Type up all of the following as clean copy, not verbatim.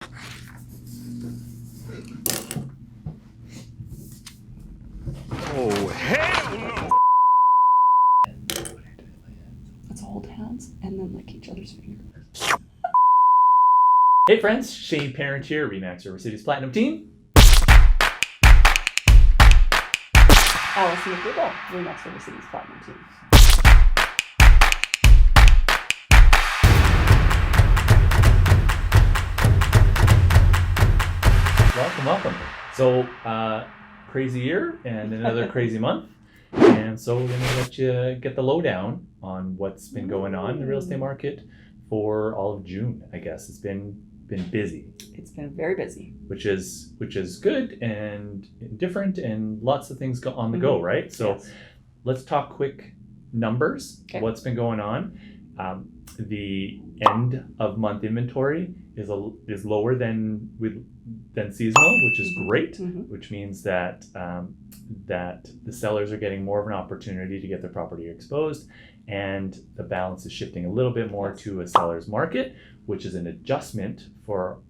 Oh, hell no! Let's hold hands and then lick each other's fingers. Hey friends, Shane Parent here, Remax River City's Platinum Team. Allison McDougall, Remax River City's Platinum Team. Welcome. So, crazy year and another crazy month. And so we're going to let you get the lowdown on what's been going on in the real estate market for all of June, I guess. It's been busy. It's been very busy. Which is good and different and lots of things on the go, right? So Yes. Let's talk quick numbers. Okay. What's been going on? The end of month inventory is lower than seasonal, which is great. Mhm. Which means that that the sellers are getting more of an opportunity to get their property exposed, and the balance is shifting a little bit more to a seller's market, which is an adjustment for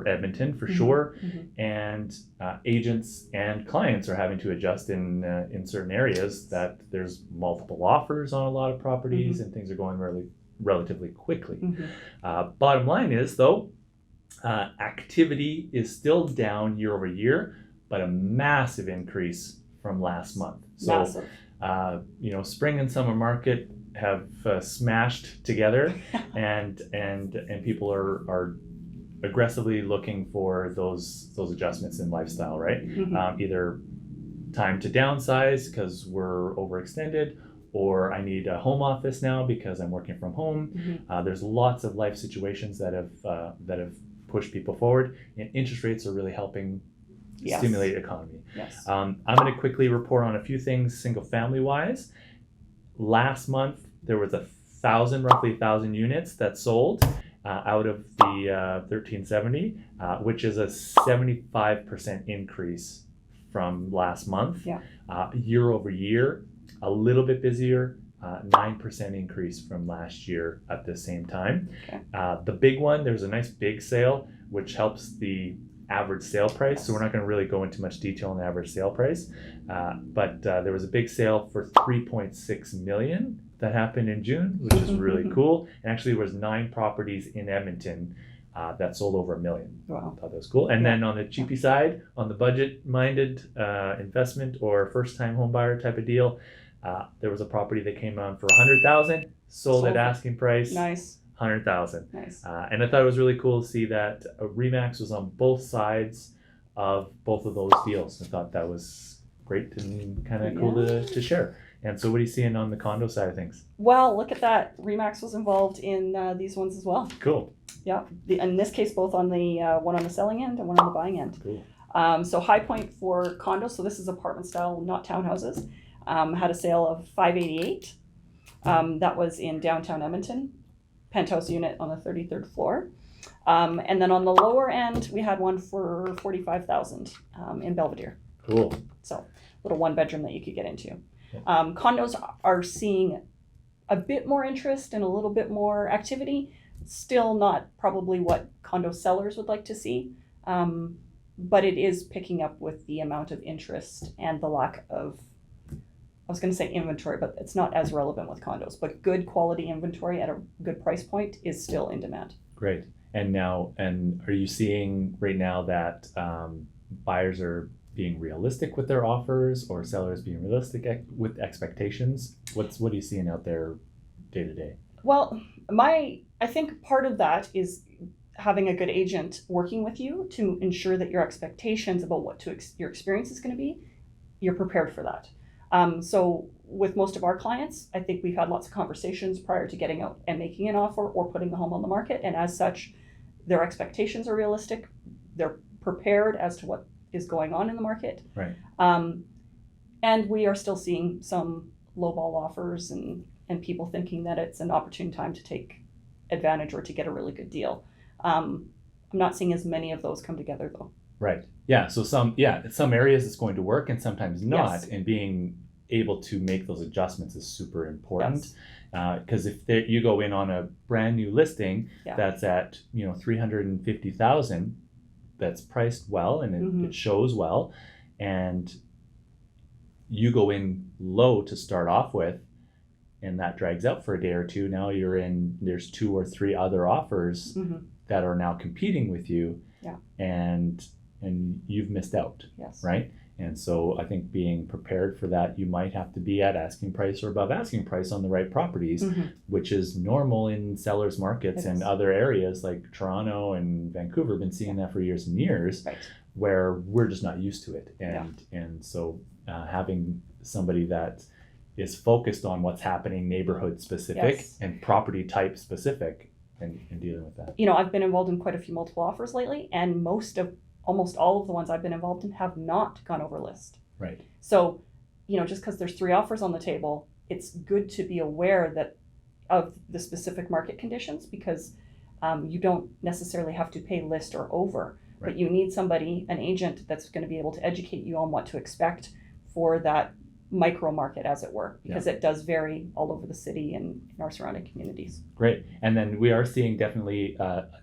Edmonton for sure. Mhm. And agents and clients are having to adjust in certain areas that there's multiple offers on a lot of properties and things are going relatively quickly. Bottom line is though, activity is still down year over year, but a massive increase from last month. So, Massive. spring and summer market have smashed together, and people are aggressively looking for those adjustments in lifestyle, right? Either time to downsize because we're overextended, or I need a home office now because I'm working from home. There's lots of life situations that have pushed people forward, and interest rates are really helping stimulate economy. Yes. I'm going to quickly report on a few things single family wise. Last month there was roughly 1,000 units that sold out of the 1,370, which is a 75% increase from last month. Yeah. Year over year, a little bit busier, 9% increase from last year at the same time. Okay. The big one, there's a nice big sale, which helps the average sale price. So we're not going to really go into much detail on the average sale price, but there was a big sale for $3.6 million that happened in June, which is really cool. And actually, there was 9 properties in Edmonton that sold over $1 million. Wow. I thought that was cool. And then on the cheapy side, on the budget-minded investment or first-time home buyer type of deal, there was a property that came on for $100,000, sold at asking price. Nice. $100,000. Nice. And I thought it was really cool to see that Remax was on both sides of both of those deals. I thought that was great and kind of cool to share. And so what are you seeing on the condo side of things? Well, look at that. Remax was involved in these ones as well. Cool. Yeah. In this case, both on the one on the selling end and one on the buying end. Cool. So high point for condos. So this is apartment style, not townhouses. Had a sale of $588. That was in downtown Edmonton. Penthouse unit on the 33rd floor. And then on the lower end, we had one for $45,000 in Belvedere. Cool. So little one bedroom that you could get into. Condos are seeing a bit more interest and a little bit more activity. Still not probably what condo sellers would like to see, but it is picking up with the amount of interest and the lack of, I was going to say inventory, but it's not as relevant with condos, but good quality inventory at a good price point is still in demand. Great. And are you seeing right now that buyers are being realistic with their offers, or sellers being realistic with expectations? What are you seeing out there day to day? Well, I think part of that is having a good agent working with you to ensure that your expectations about what your experience is going to be, you're prepared for that. So with most of our clients, I think we've had lots of conversations prior to getting out and making an offer or putting the home on the market. And as such, their expectations are realistic. They're prepared as to what is going on in the market. Right. And we are still seeing some lowball offers and people thinking that it's an opportune time to take advantage or to get a really good deal. I'm not seeing as many of those come together though. Right. Yeah. So some areas it's going to work and sometimes not. Yes. And being able to make those adjustments is super important. Yes. Because if you go in on a brand new listing Yeah. that's at 350,000, that's priced well and it shows well, and you go in low to start off with, and that drags out for a day or two. Now there's 2 or 3 other offers that are now competing with you, Yeah. and you've missed out, Yes. right? And so I think being prepared for that, you might have to be at asking price or above asking price on the right properties, which is normal in sellers markets and other areas like Toronto and Vancouver. Been seeing that for years and years, Right. where we're just not used to it. And so having somebody that is focused on what's happening neighborhood specific Yes. and property type specific and dealing with that. I've been involved in quite a few multiple offers lately, and almost all of the ones I've been involved in have not gone over list. Right. So, just because there's 3 offers on the table, it's good to be aware of the specific market conditions, because you don't necessarily have to pay list or over, Right. but you need somebody, an agent, that's going to be able to educate you on what to expect for that micro market, as it were, because it does vary all over the city and in our surrounding communities. Great. And then we are seeing definitely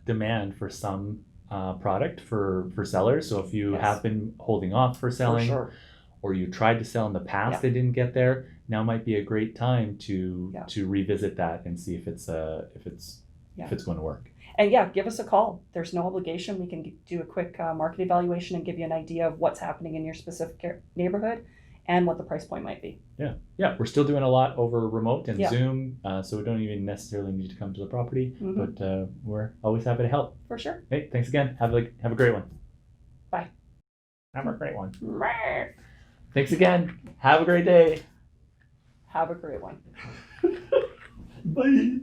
demand for some product for sellers. So if you have been holding off for selling, For sure. or you tried to sell in the past, they didn't get there, now might be a great time to revisit that and see if it's going to work. And give us a call. There's no obligation. We can do a quick market evaluation and give you an idea of what's happening in your specific neighborhood and what the price point might be. Yeah, we're still doing a lot over remote and Zoom, so we don't even necessarily need to come to the property, but we're always happy to help. For sure. Hey, thanks again. Have a great one. Bye. Have a great one. Thanks again. Have a great day. Have a great one. Bye.